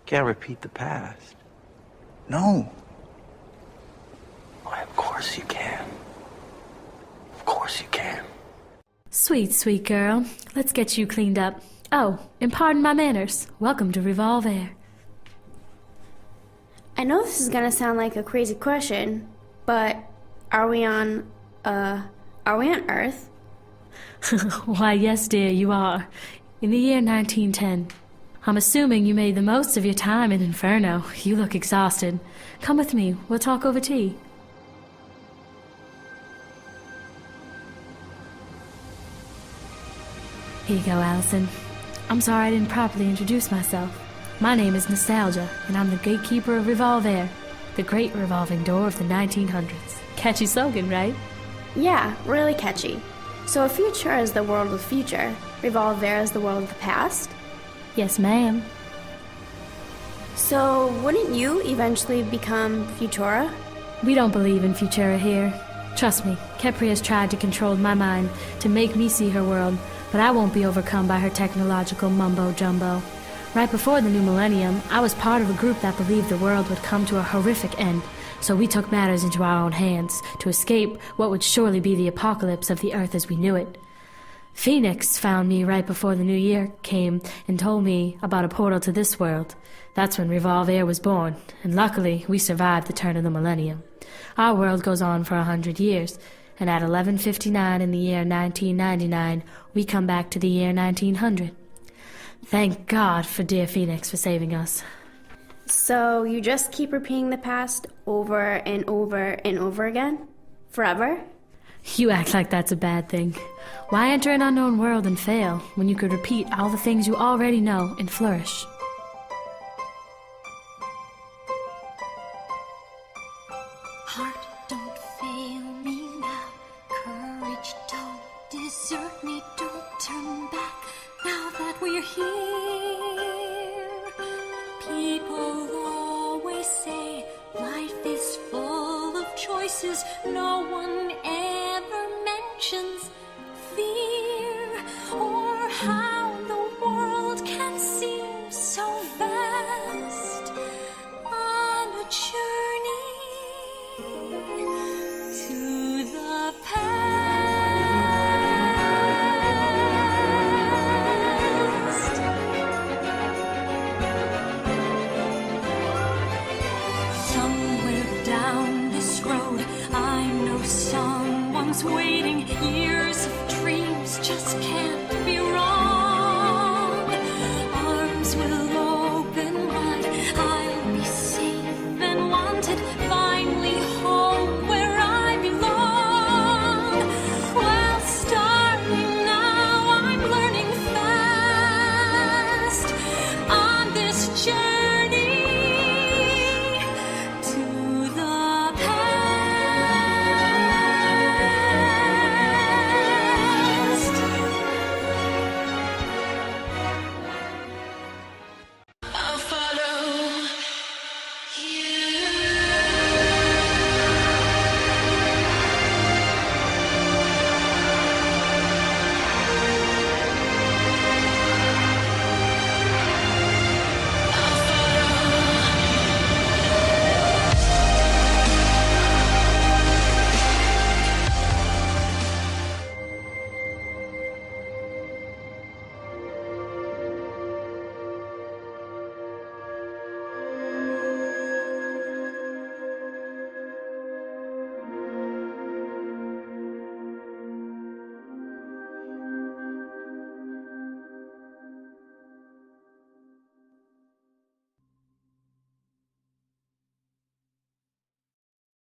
Can't repeat the past. No. Why, of course you can. Of course you can. Sweet, sweet girl. Let's get you cleaned up. Oh, and pardon my manners. Welcome to Revolvere. I know this is gonna sound like a crazy question, but are we on Earth? Why, yes, dear, you are. In the year 1910. I'm assuming you made the most of your time in Inferno. You look exhausted. Come with me. We'll talk over tea. Here you go, Allison. I'm sorry I didn't properly introduce myself. My name is Nostalgia, and I'm the gatekeeper of Revolvere, the great revolving door of the 1900s. Catchy slogan, right? Yeah, really catchy. So if future is the world of the future, Revolvere is the world of the past? Yes, ma'am. So wouldn't you eventually become Futura? We don't believe in Futura here. Trust me, Kepri has tried to control my mind to make me see her world, but I won't be overcome by her technological mumbo-jumbo. Right before the new millennium, I was part of a group that believed the world would come to a horrific end, so we took matters into our own hands to escape what would surely be the apocalypse of the Earth as we knew it. Phoenix found me right before the new year came and told me about a portal to this world. That's when Revolvere was born, and luckily we survived the turn of the millennium. Our world goes on for 100 years, and at 11:59 in the year 1999, we come back to the year 1900. Thank God for dear Phoenix for saving us. So you just keep repeating the past over and over and over again? Forever? You act like that's a bad thing. Why enter an unknown world and fail when you could repeat all the things you already know and flourish? Heart, don't fail me now. Courage, don't desert me. Don't turn back now that we're here. People always say life is full of choices. No one ever mentions fear or how the world can seem so vast on a journey to the past. Somewhere down this road, I know someone's waiting. Years of dreams just can't be wrong.